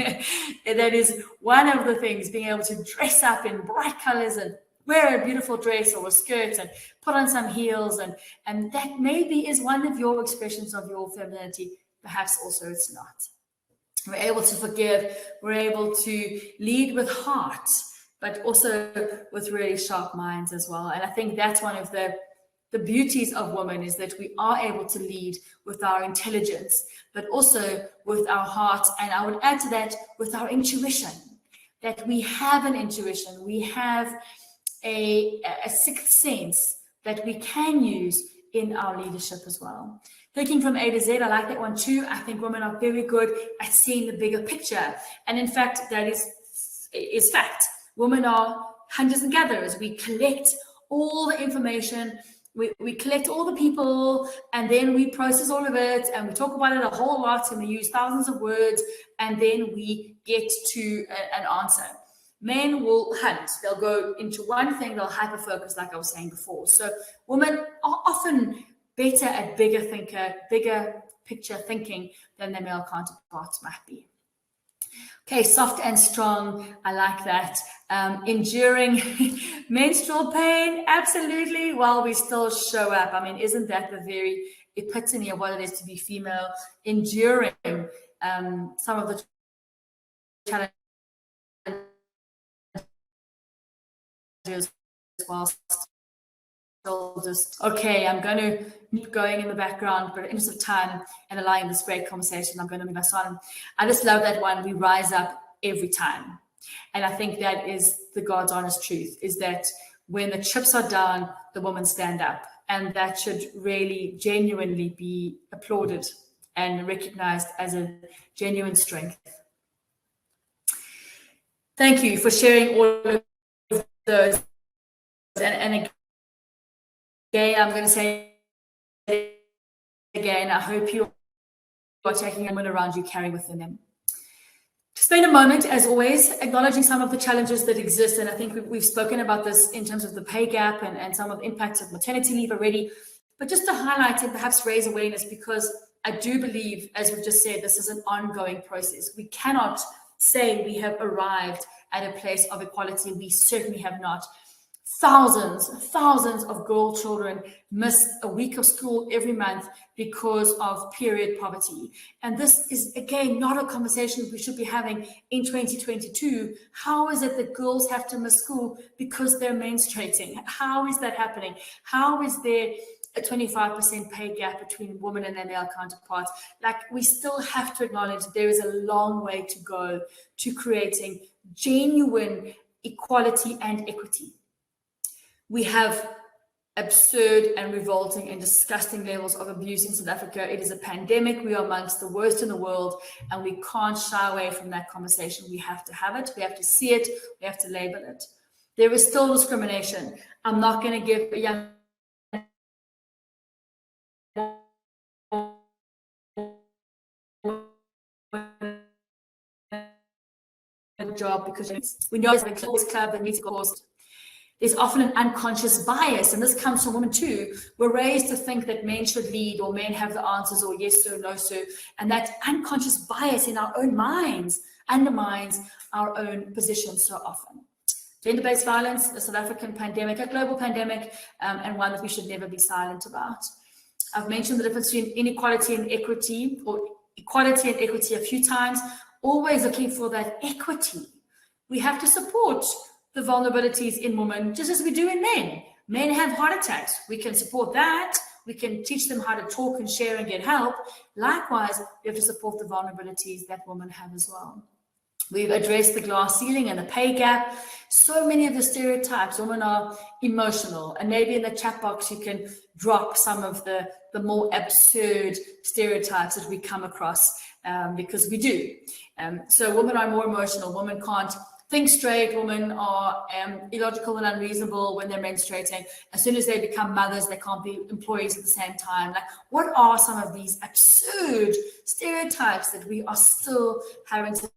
Speaker 1: That is one of the things, being able to dress up in bright colors and wear a beautiful dress or a skirt and put on some heels. And that maybe is one of your expressions of your femininity. Perhaps also it's not. We're able to forgive. We're able to lead with heart, but also with really sharp minds as well. And I think that's one of the beauties of women, is that we are able to lead with our intelligence, but also with our heart. And I would add to that, with our intuition, that we have an intuition. We have a sixth sense that we can use in our leadership as well. Thinking from A to Z, I like that one too. I think women are very good at seeing the bigger picture. And in fact, that is fact. Women are hunters and gatherers. We collect all the information, we collect all the people, and then we process all of it, and we talk about it a whole lot, and we use thousands of words, and then we get to an answer. Men will hunt. They'll go into one thing, they'll hyper-focus, like I was saying before. So women are often better at bigger picture thinking than their male counterparts might be. Okay, soft and strong. I like that. Enduring menstrual pain, absolutely, while we still show up. I mean, isn't that the very epitome of what it is to be female? Enduring some of the challenges while still just, okay, I'm going to keep going in the background, but in interest of time and allowing this great conversation, I'm going to move us on. I just love that one. We rise up every time. And I think that is the God's honest truth, is that when the chips are down, the women stand up. And that should really genuinely be applauded and recognized as a genuine strength. Thank you for sharing all of those. And again, I'm going to say it again, I hope you are taking women around you, carrying within them. To spend a moment, as always, acknowledging some of the challenges that exist. And I think we've spoken about this in terms of the pay gap and some of the impacts of maternity leave already. But just to highlight and perhaps raise awareness, because I do believe, as we've just said, this is an ongoing process. We cannot say we have arrived at a place of equality. We certainly have not. Thousands of girl children miss a week of school every month because of period poverty. And this is, again, not a conversation we should be having in 2022. How is it that girls have to miss school because they're menstruating? How is that happening? How is there a 25% pay gap between women and their male counterparts? Like, we still have to acknowledge there is a long way to go to creating genuine equality and equity. We have absurd and revolting and disgusting levels of abuse in South Africa. It is a pandemic. We are amongst the worst in the world, and we can't shy away from that conversation. We have to have it. We have to see it. We have to label it. There is still discrimination. I'm not going to give a young job because we know there's a club that meets a course. There's often an unconscious bias, and this comes from women too. We're raised to think that men should lead, or men have the answers, or yes sir, no sir. And that unconscious bias in our own minds undermines our own position so often. Gender-based violence, a South African pandemic, a global pandemic, and one that we should never be silent about. I've mentioned the difference between inequality and equity, or equality and equity a few times, always looking for that equity. We have to support the vulnerabilities in women, just as we do in men. Men have heart attacks. We can support that. we can teach them how to talk and share and get help. Likewise, we have to support the vulnerabilities that women have as well. We've addressed the glass ceiling and the pay gap. So many of the stereotypes, women are emotional, and maybe in the chat box you can drop some of the more absurd stereotypes that we come across, because we do. So women are more emotional. Women can't think straight. Women are illogical and unreasonable when they're menstruating. As soon as they become mothers, they can't be employees at the same time. Like, what are some of these absurd stereotypes that we are still having to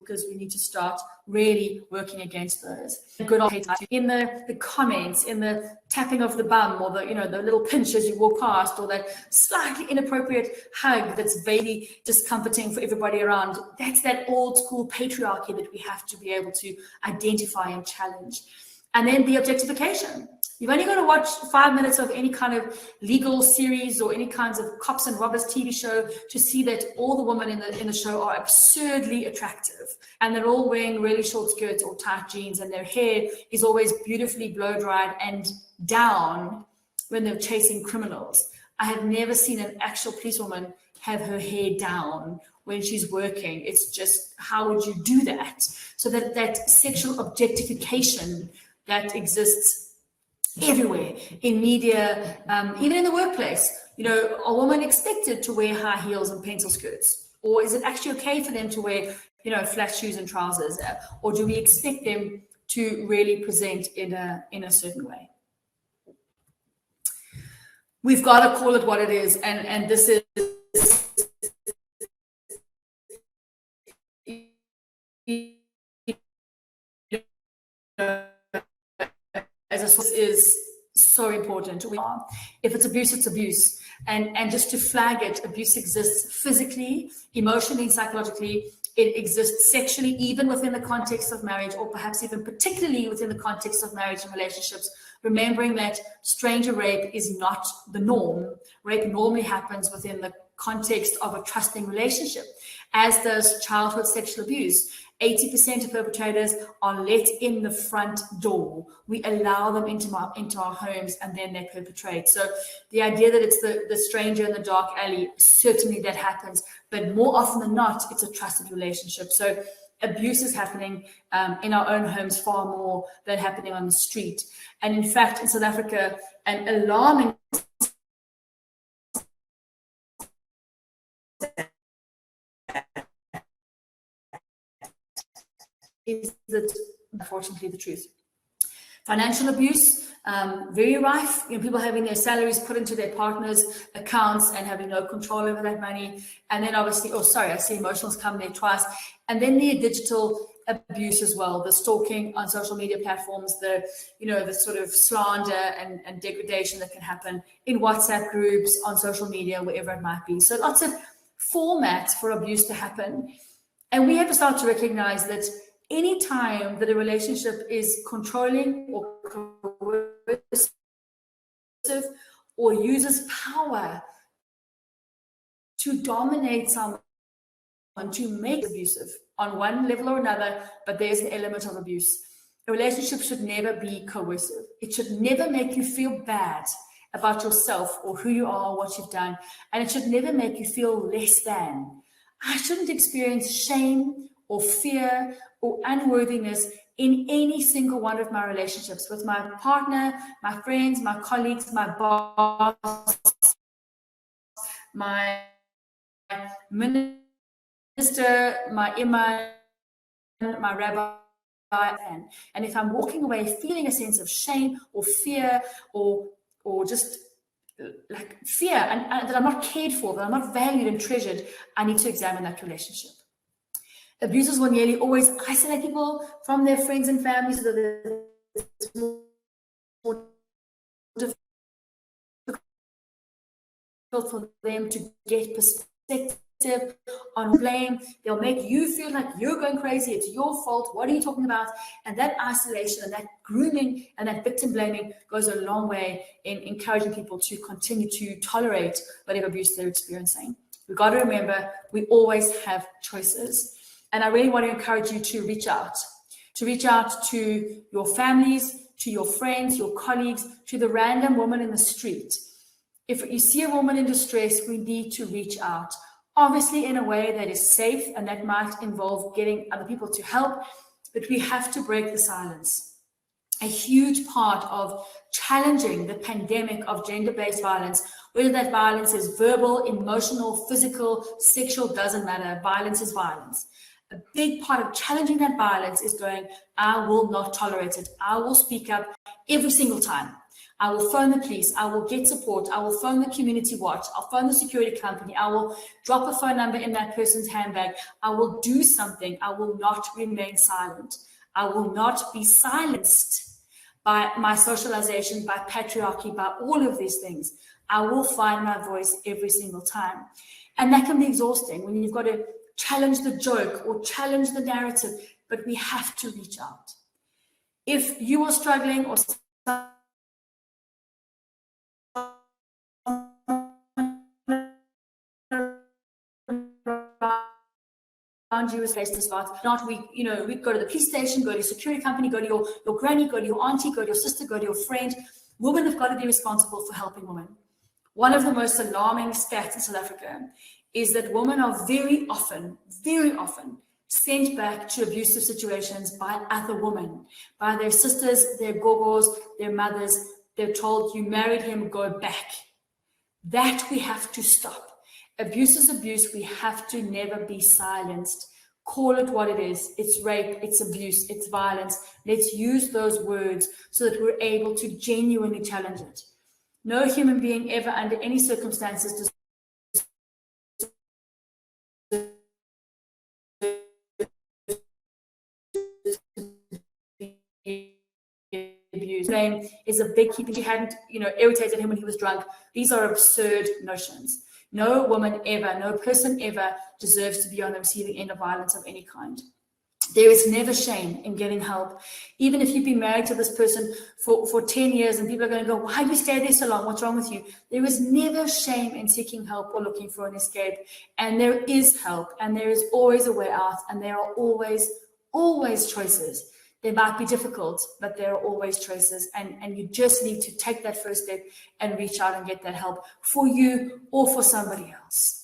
Speaker 1: because we need to start really working against those. Good old in the comments, in the tapping of the bum, or the little pinch as you walk past, or that slightly inappropriate hug that's vaguely discomforting for everybody around. That's that old school patriarchy that we have to be able to identify and challenge. And then the objectification. You've only got to watch 5 minutes of any kind of legal series or any kinds of cops and robbers TV show to see that all the women in the show are absurdly attractive, and they're all wearing really short skirts or tight jeans, and their hair is always beautifully blow dried and down when they're chasing criminals. I have never seen an actual policewoman have her hair down when she's working. It's just, how would you do that? So that sexual objectification that exists everywhere in media, even in the workplace. Are women expected to wear high heels and pencil skirts? Or is it actually okay for them to wear, flat shoes and trousers? Or do we expect them to really present in a certain way? We've got to call it what it is, and this is is so important. If it's abuse, it's abuse. And just to flag it, abuse exists physically, emotionally, and psychologically. It exists sexually, even within the context of marriage, or perhaps even particularly within the context of marriage and relationships. Remembering that stranger rape is not the norm. Rape normally happens within the context of a trusting relationship, as does childhood sexual abuse. 80% of perpetrators are let in the front door. We allow them into our homes, and then they perpetrate. So the idea that it's the stranger in the dark alley, certainly that happens, but more often than not, it's a trusted relationship. So abuse is happening in our own homes far more than happening on the street. And in fact, in South Africa, an alarming is that, unfortunately, the truth. Financial abuse, very rife. People having their salaries put into their partner's accounts and having no control over that money. And then obviously, I see emotionals come there twice. And then the digital abuse as well, the stalking on social media platforms, the sort of slander and degradation that can happen in WhatsApp groups, on social media, wherever it might be. So lots of formats for abuse to happen. And we have to start to recognize that any time that a relationship is controlling or coercive or uses power to dominate someone, to make abusive on one level or another, but there's an element of abuse. A relationship should never be coercive. It should never make you feel bad about yourself or who you are, or what you've done. And it should never make you feel less than. I shouldn't experience shame or fear or unworthiness in any single one of my relationships, with my partner, my friends, my colleagues, my boss, my minister, my imam, my rabbi. And if I'm walking away feeling a sense of shame or fear or just like fear and that I'm not cared for, that I'm not valued and treasured, I need to examine that relationship. Abusers will nearly always isolate people from their friends and family, so that it's more difficult for them to get perspective on blame. They'll make you feel like you're going crazy, it's your fault, what are you talking about? And that isolation and that grooming and that victim blaming goes a long way in encouraging people to continue to tolerate whatever abuse they're experiencing. We've got to remember, we always have choices. And I really want to encourage you to reach out to your families, to your friends, your colleagues, to the random woman in the street. If you see a woman in distress, we need to reach out, obviously in a way that is safe, and that might involve getting other people to help, but we have to break the silence. A huge part of challenging the pandemic of gender-based violence, whether that violence is verbal, emotional, physical, sexual, doesn't matter, violence is violence. A big part of challenging that violence is going, I will not tolerate it. I will speak up every single time. I will phone the police. I will get support. I will phone the community watch. I'll phone the security company. I will drop a phone number in that person's handbag. I will do something. I will not remain silent. I will not be silenced by my socialization, by patriarchy, by all of these things. I will find my voice every single time. And that can be exhausting when you've got to challenge the joke or challenge the narrative, but we have to reach out. If you are struggling or around you is place to start. Not we go to the police station, go to your security company, go to your granny, go to your auntie, go to your sister, go to your friend. Women have got to be responsible for helping women. One of the most alarming stats in South Africa is that women are very often sent back to abusive situations by other women, by their sisters, their gogos, their mothers. They're told, you married him, go back. That we have to stop. Abuse is abuse. We have to never be silenced. Call it what it is. It's rape, it's abuse, it's violence. Let's use those words so that we're able to genuinely challenge it. No human being ever, under any circumstances, abuse. Name is a big keeping. She hadn't, irritated him when he was drunk. These are absurd notions. No woman ever, no person ever deserves to be on the receiving end of violence of any kind. There is never shame in getting help. Even if you've been married to this person for 10 years and people are going to go, why do you stay there so long? What's wrong with you? There is never shame in seeking help or looking for an escape. And there is help, and there is always a way out, and there are always choices. They might be difficult, but there are always choices. And you just need to take that first step and reach out and get that help for you or for somebody else.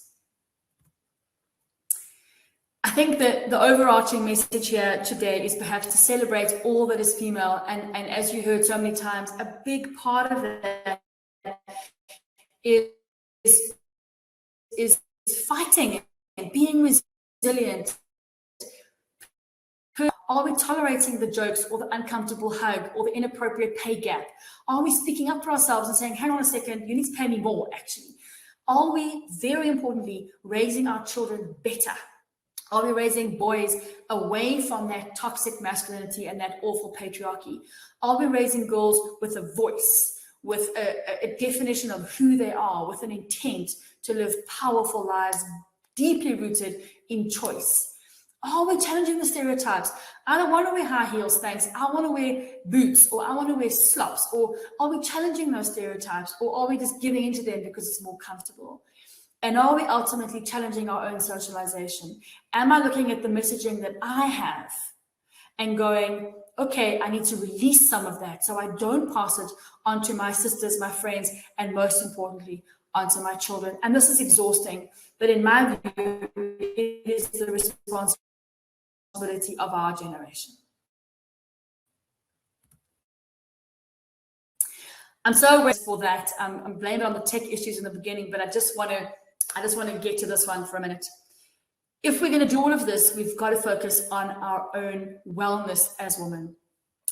Speaker 1: I think that the overarching message here today is perhaps to celebrate all that is female. And as you heard so many times, a big part of that is fighting and being resilient. Are we tolerating the jokes or the uncomfortable hug or the inappropriate pay gap? Are we speaking up for ourselves and saying, hang on a second, you need to pay me more, actually? Are we, very importantly, raising our children better? Are we raising boys away from that toxic masculinity and that awful patriarchy? Are we raising girls with a voice, with a definition of who they are, with an intent to live powerful lives deeply rooted in choice? Are we challenging the stereotypes? I don't want to wear high heels, thanks. I want to wear boots, or I want to wear slops. Or are we challenging those stereotypes, or are we just giving into them because it's more comfortable? And are we ultimately challenging our own socialization? Am I looking at the messaging that I have and going, okay, I need to release some of that so I don't pass it on to my sisters, my friends, and most importantly, onto my children? And this is exhausting, but in my view, it is the responsibility of our generation. I'm so grateful for that. I'm blamed on the tech issues in the beginning, but I just want to get to this one for a minute. If we're going to do all of this, we've got to focus on our own wellness as women.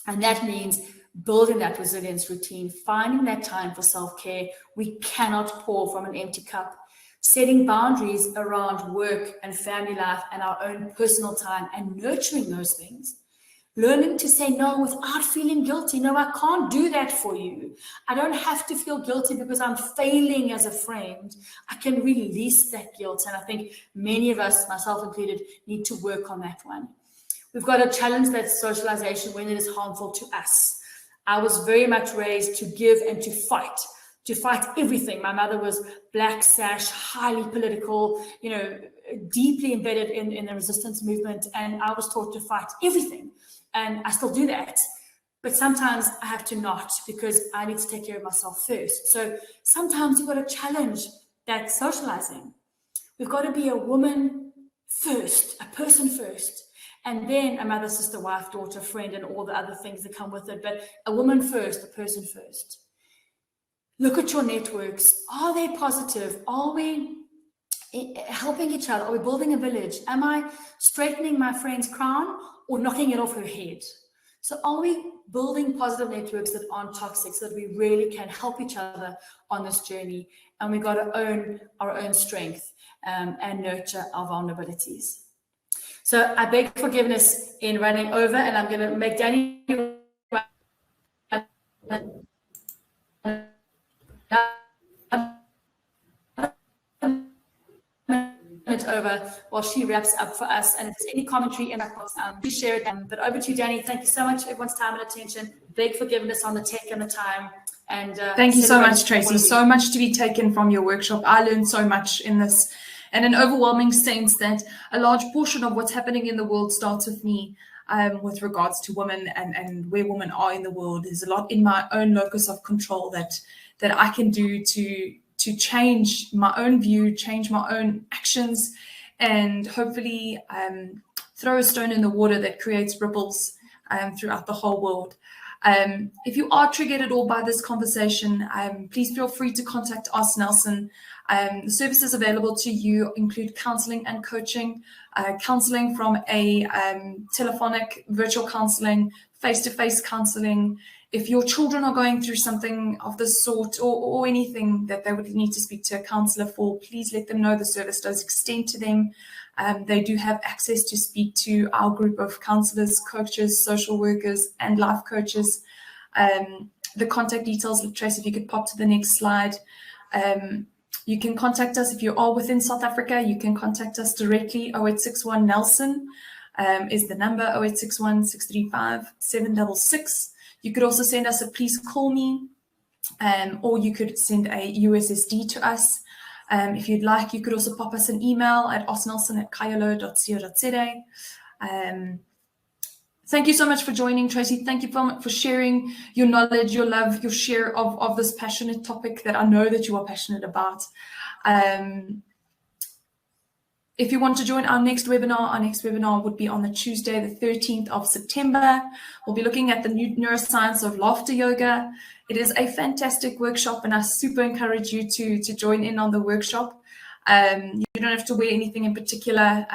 Speaker 1: And that means building that resilience routine, finding that time for self-care. We cannot pour from an empty cup. Setting boundaries around work and family life and our own personal time and nurturing those things. Learning to say no without feeling guilty. No, I can't do that for you. I don't have to feel guilty because I'm failing as a friend. I can release that guilt. And I think many of us, myself included, need to work on that one. We've got to challenge that socialization when it is harmful to us. I was very much raised to give and to fight. to fight everything. My mother was black sash, highly political, deeply embedded in the resistance movement. And I was taught to fight everything. And I still do that. But sometimes I have to not, because I need to take care of myself first. So sometimes you've got to challenge that socializing. We've got to be a woman first, a person first, and then a mother, sister, wife, daughter, friend, and all the other things that come with it. But a woman first, a person first. Look at your networks. Are they positive? Are we helping each other? Are we building a village? Am I straightening my friend's crown or knocking it off her head? So are we building positive networks that aren't toxic, so that we really can help each other on this journey? And we've got to own our own strength and nurture our vulnerabilities. So I beg forgiveness in running over, and I'm going to make Danny over while she wraps up for us. And if there's any commentary in that box, please share it. But over to you, Danny. Thank you so much for everyone's time and attention. Beg forgiveness on the tech and the time. And
Speaker 2: thank you so much, Tracy. So much to be taken from your workshop. I learned so much in this, and an overwhelming sense that a large portion of what's happening in the world starts with me. With regards to women and where women are in the world, there's a lot in my own locus of control that I can do to change my own view, change my own actions, and hopefully throw a stone in the water that creates ripples throughout the whole world. If you are triggered at all by this conversation, please feel free to contact Ask Nelson. The services available to you include counseling and coaching, counseling from a telephonic, virtual counseling, face-to-face counseling. If your children are going through something of this sort, or anything that they would need to speak to a counselor for, please let them know the service does extend to them. They do have access to speak to our group of counselors, coaches, social workers, and life coaches. The contact details, Tracy, if you could pop to the next slide. You can contact us if you are within South Africa. You can contact us directly. 0861 Nelson is the number, 0861 635 766. You could also send us a please call me, or you could send a USSD to us. If you'd like, you could also pop us an email at osnelson@kaelo.co.za. Thank you so much for joining, Tracy. Thank you for sharing your knowledge, your love, your share of this passionate topic that I know that you are passionate about. If you want to join our next webinar would be on the Tuesday, the 13th of September. We'll be looking at the neuroscience of laughter yoga. It is a fantastic workshop, and I super encourage you to join in on the workshop. You don't have to wear anything in particular.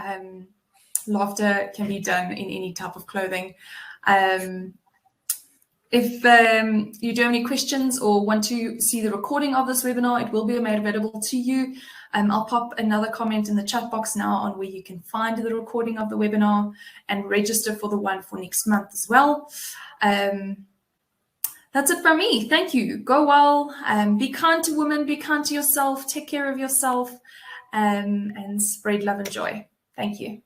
Speaker 2: Laughter can be done in any type of clothing. If you do have any questions or want to see the recording of this webinar, it will be made available to you. I'll pop another comment in the chat box now on where you can find the recording of the webinar and register for the one for next month as well. That's it from me. Thank you. Go well. Be kind to women. Be kind to yourself. Take care of yourself, and spread love and joy. Thank you.